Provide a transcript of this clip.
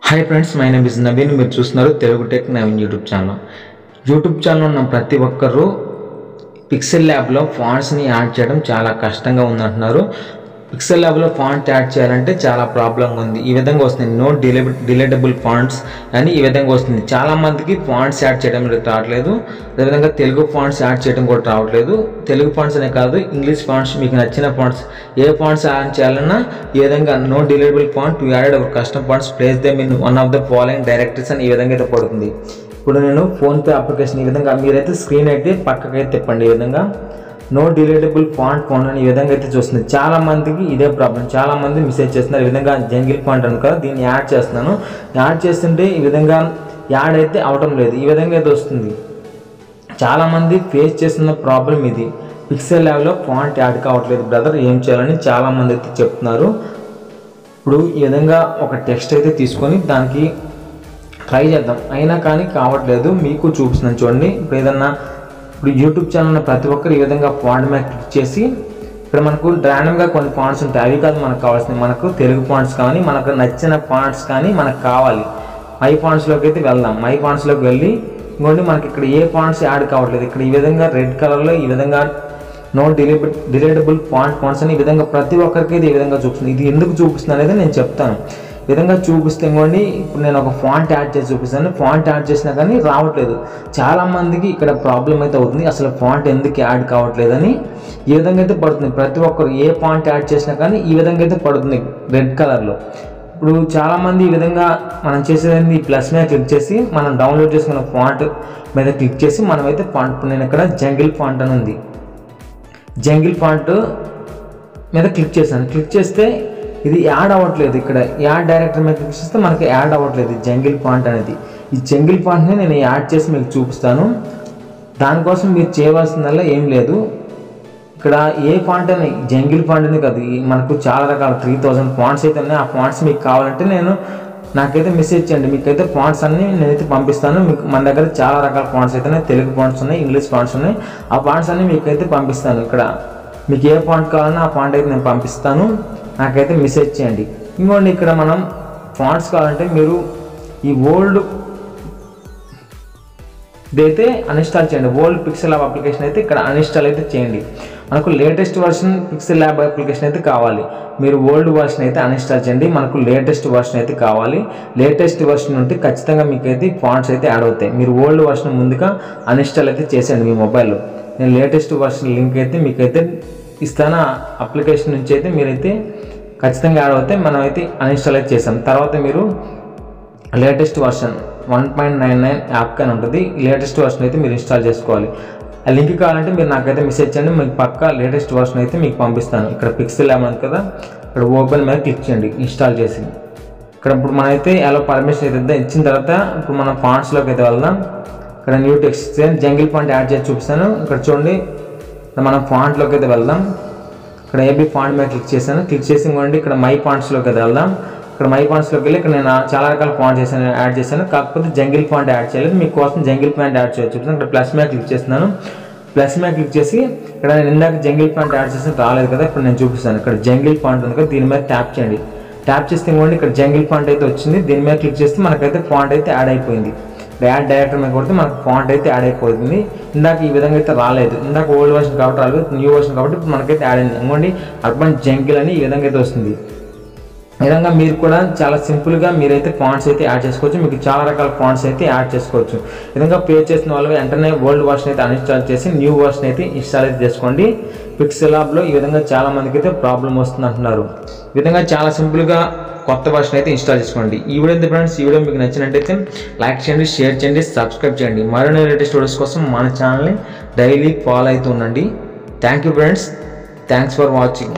Hi friends, my name is Naveen. మీరు చూస్తున్నారు Telugu tech Naveen YouTube channel. YouTube channel ఉన్న ప్రతి ఒక్కరు పిక్సెల్ ల్యాబ్లో ఫాంట్స్ని యాడ్ చేయడం చాలా కష్టంగా ఉందంటున్నారు. పిక్సెల్ ల్యాబ్లో ఫాంట్ యాడ్ చేయాలంటే చాలా ప్రాబ్లంగా ఉంది. ఈ విధంగా వస్తుంది, నో డిలీటబుల్ ఫాంట్స్ అని ఈ విధంగా వస్తుంది. చాలామందికి ఫాంట్స్ యాడ్ చేయడం రావట్లేదు. అదేవిధంగా తెలుగు ఫాంట్స్ యాడ్ చేయడం కూడా రావట్లేదు. తెలుగు ఫాంట్స్ అనే కాదు, ఇంగ్లీష్ ఫాంట్స్, మీకు నచ్చిన ఫాంట్స్, ఏ ఫాంట్స్ యాడ్ చేయాలన్నా ఈ విధంగా no deletable font to add our custom fonts, place them in one of the following directories అని ఈ విధంగా అయితే పడుతుంది. ఇప్పుడు నేను ఫోన్పే అప్లికేషన్ ఈ విధంగా మీరైతే స్క్రీన్ అయితే పక్కకైతే తిప్పండి. ఈ విధంగా నో డిలీటబుల్ ఫాంట్ అని ఈ విధంగా అయితే చూస్తుంది. చాలా మందికి ఇదే ప్రాబ్లం, చాలా మంది మెసేజ్ చేస్తున్నారు. ఈ విధంగా జంగిల్ ఫాంట్ అని కదా, దీన్ని యాడ్ చేస్తున్నాను. యాడ్ చేస్తుంటే ఈ విధంగా యాడ్ అయితే అవటం లేదు. ఈ విధంగా అయితే వస్తుంది. చాలామంది ఫేస్ చేస్తున్న ప్రాబ్లం ఇది. పిక్సెల్ ల్యాబ్లో ఫాంట్ యాడ్ కావట్లేదు బ్రదర్, ఏం చేయాలని చాలామంది అయితే చెప్తున్నారు. ఇప్పుడు ఈ విధంగా ఒక టెక్స్ట్ అయితే తీసుకొని దానికి ట్రై చేద్దాం, అయినా కానీ కావట్లేదు. మీకు చూపిస్తున్నాను చూడండి. ఇప్పుడు ఏదన్నా ఇప్పుడు యూట్యూబ్ ఛానల్ ప్రతి ఒక్కరు ఈ విధంగా ఫాంట్ మీద క్లిక్ చేసి ఇక్కడ మనకు ర్యాండమ్గా కొన్ని ఫాంట్స్ ఉంటాయి. అవి కాదు మనకు కావాల్సినవి. మనకు తెలుగు ఫాంట్స్ కానీ, మనకు నచ్చిన ఫాంట్స్ కానీ మనకు కావాలి. మై ఫాంట్స్లోకి అయితే వెళ్దాం. మై ఫాంట్స్లోకి వెళ్ళి ఇంకోండి, మనకి ఇక్కడ ఏ ఫాంట్స్ యాడ్ కావట్లేదు. ఇక్కడ ఈ విధంగా రెడ్ కలర్లో ఈ విధంగా నో డిలీటబుల్ ఫాంట్స్ అని ఈ విధంగా ప్రతి ఒక్కరికి ఇది ఈ విధంగా చూపిస్తుంది. ఇది ఎందుకు చూపిస్తుంది అనేది నేను చెప్తాను. ఈ విధంగా చూపిస్తే ఇంకోండి, ఇప్పుడు నేను ఒక ఫాంట్ యాడ్ చేసి చూపిస్తాను. ఫాంట్ యాడ్ చేసినా కానీ రావట్లేదు. చాలామందికి ఇక్కడ ప్రాబ్లం అయితే అవుతుంది, అసలు ఫాంట్ ఎందుకు యాడ్ కావట్లేదని ఈ విధంగా అయితే పడుతుంది. ప్రతి ఒక్కరు ఏ ఫాంట్ యాడ్ చేసినా కానీ ఈ విధంగా అయితే పడుతుంది రెడ్ కలర్లో. ఇప్పుడు చాలామంది ఈ విధంగా మనం చేసేది ప్లస్ మీద క్లిక్ చేసి మనం డౌన్లోడ్ చేసుకున్న ఫాంట్ మీద క్లిక్ చేసి మనమైతే ఫాంట్, నేను ఇక్కడ జంగిల్ ఫాంట్ అని ఉంది, జంగిల్ ఫాంట్ మీద క్లిక్ చేశాను. క్లిక్ చేస్తే ఇది యాడ్ అవ్వట్లేదు. ఇక్కడ యాడ్ డైరెక్టర్ మీద క్లిక్ చేస్తే మనకి యాడ్ అవ్వట్లేదు జంగిల్ ఫాంట్ అనేది. ఈ జంగిల్ ఫాంట్ని నేను యాడ్ చేసి మీకు చూపిస్తాను. దానికోసం మీరు చేయవలసిందల్లా ఏం లేదు. ఇక్కడ ఏ ఫాంట్ అని, జంగిల్ ఫాంట్ అని కాదు, మనకు చాలా రకాల 3000 ఫాంట్స్ అయితే ఉన్నాయి. ఆ ఫాంట్స్ మీకు కావాలంటే నాకైతే మెసేజ్ చేయండి, మీకైతే ఫాంట్స్ అన్నీ నేనైతే పంపిస్తాను. మీకు మన దగ్గర చాలా రకాల ఫాంట్స్ అయితే ఉన్నాయి. తెలుగు ఫాంట్స్ ఉన్నాయి, ఇంగ్లీష్ ఫాంట్స్ ఉన్నాయి. ఆ ఫాంట్స్ అన్నీ మీకైతే పంపిస్తాను. ఇక్కడ మీకు ఏ ఫాంట్ కావాలన్నా ఆ ఫాంట్ అయితే నేను పంపిస్తాను. నాకైతే మెసేజ్ చేయండి. ఇంకోండి, ఇక్కడ మనం ఫాంట్స్ కావాలంటే మీరు ఈ ఓల్డ్ ఇదైతే అన్ఇన్స్టాల్ చేయండి. ఓల్డ్ పిక్సెల్ ల్యాబ్ అప్లికేషన్ అయితే ఇక్కడ అన్ఇన్స్టాల్ అయితే చేయండి. మనకు latest version pixel lab application అయితే కావాలి. మీరు ఓల్డ్ వర్షన్ అయితే అన్ఇన్స్టాల్ చేయండి. మనకు లేటెస్ట్ వర్షన్ అయితే కావాలి. లేటెస్ట్ వర్షన్ ఉంటే ఖచ్చితంగా మీకైతే ఫాంట్స్ అయితే యాడ్ అవుతాయి. మీరు ఓల్డ్ వర్షన్ ముందుగా అన్ఇన్స్టాల్ అయితే చేసేయండి మీ మొబైల్లో. నేను లేటెస్ట్ వర్షన్ లింక్ అయితే మీకైతే ఇస్తాను. అప్లికేషన్ నుంచి అయితే మీరైతే ఖచ్చితంగా యాడ్ అవుతాయి. మనం అయితే అన్ఇన్స్టాల్ అయితే చేసాం. తర్వాత మీరు లేటెస్ట్ వర్షన్ 1.99 యాప్ అని ఉంటుంది. లేటెస్ట్ వర్షన్ అయితే మీరు ఇన్స్టాల్ చేసుకోవాలి. ఆ లింక్ కావాలంటే మీరు నాకైతే మెసేజ్ చేయండి, మీకు పక్కా లేటెస్ట్ వర్షన్ అయితే మీకు పంపిస్తాను. ఇక్కడ పిక్సెల్ ల్యాబ్ ఉంది కదా, ఇక్కడ ఓపెన్ మీద క్లిక్ చేయండి ఇన్స్టాల్ చేసి. ఇక్కడ ఇప్పుడు మనమైతే ఎలా పర్మిషన్ అయితే ఇచ్చిన తర్వాత ఇప్పుడు మనం ఫాంట్స్లోకి అయితే వెళ్దాం. ఇక్కడ new text jungle font add చేసి చూపిస్తాను. ఇక్కడ చూడండి, మనం ఫాంట్లోకి అయితే వెళ్దాం. ఇక్కడ ఏబీ ఫాంట్ మీద క్లిక్ చేశాను. క్లిక్ చేసి ఇంకోండి, ఇక్కడ మై ఫాంట్స్లోకి అయితే వెళ్దాం. ఇక్కడ మై ఫాంట్స్లోకి వెళ్ళి ఇక్కడ నేను చాలా రకాల ఫాంట్ యాడ్ చేశాను. కాకపోతే జంగిల్ ఫాంట్ యాడ్ చేయలేదు. మీకోసం జంగిల్ ఫాంట్ యాడ్ చేయొచ్చు. ఇక్కడ ప్లస్ మీద క్లిక్ చేస్తున్నాను. ప్లస్ మీద క్లిక్ చేసి ఇక్కడ నేను ఇందాక జంగిల్ ఫాంట్ యాడ్ చేసి రాలేదు కదా, ఇప్పుడు నేను చూపిస్తాను. ఇక్కడ జంగిల్ ఫాంట్ ఉంది కదా, దీని మీద ట్యాప్ చేయండి. ట్యాప్ చేస్తే ఇంకోండి, ఇక్కడ జంగిల్ ఫాంట్ అయితే వచ్చింది. దీని మీద క్లిక్ చేస్తే మనకైతే ఫాంట్ అయితే యాడ్ అయిపోయింది. యాడ్ డైరెక్టర్ మీద కొడితే మనకు ఫాంట్ అయితే యాడ్ అయిపోతుంది. ఇందాక ఈ విధంగా అయితే రాలేదు. ఇందాక ఓల్డ్ వర్షన్ కాబట్టి రాలేదు, న్యూ వర్షన్ కాబట్టి ఇప్పుడు మనకైతే యాడ్ అయింది. ఇంకోండి, అర్బన్ జంగిల్ అని ఈ విధంగా అయితే వస్తుంది. ఈ విధంగా మీరు కూడా చాలా సింపుల్గా మీరైతే ఫాంట్స్ అయితే యాడ్ చేసుకోవచ్చు. మీకు చాలా రకాల ఫాంట్స్ అయితే యాడ్ చేసుకోవచ్చు. ఈ విధంగా పే చేసిన వాళ్ళు వెంటనే ఓల్డ్ వర్షన్ అయితే అన్ఇన్స్టాల్ చేసి న్యూ వర్షన్ అయితే ఇన్స్టాల్ అయితే చేసుకోండి. పిక్సెల్ ల్యాబ్లో ఈ విధంగా చాలా మందికి అయితే ప్రాబ్లం వస్తుంది అంటున్నారు. ఈ విధంగా చాలా సింపుల్గా కొత్త వర్షన్ అయితే ఇన్స్టాల్ చేసుకోండి. ఈ వీడియో ఎంత ఫ్రెండ్స్, ఈ వీడియో మీకు నచ్చినట్టయితే లైక్ చేయండి, షేర్ చేయండి, సబ్స్క్రైబ్ చేయండి. మరిన్ని లేటెస్ట్ వీడియోస్ కోసం మన ఛానల్ని డైలీ ఫాలో అవుతూ ఉండండి. Thank you friends, thanks for watching.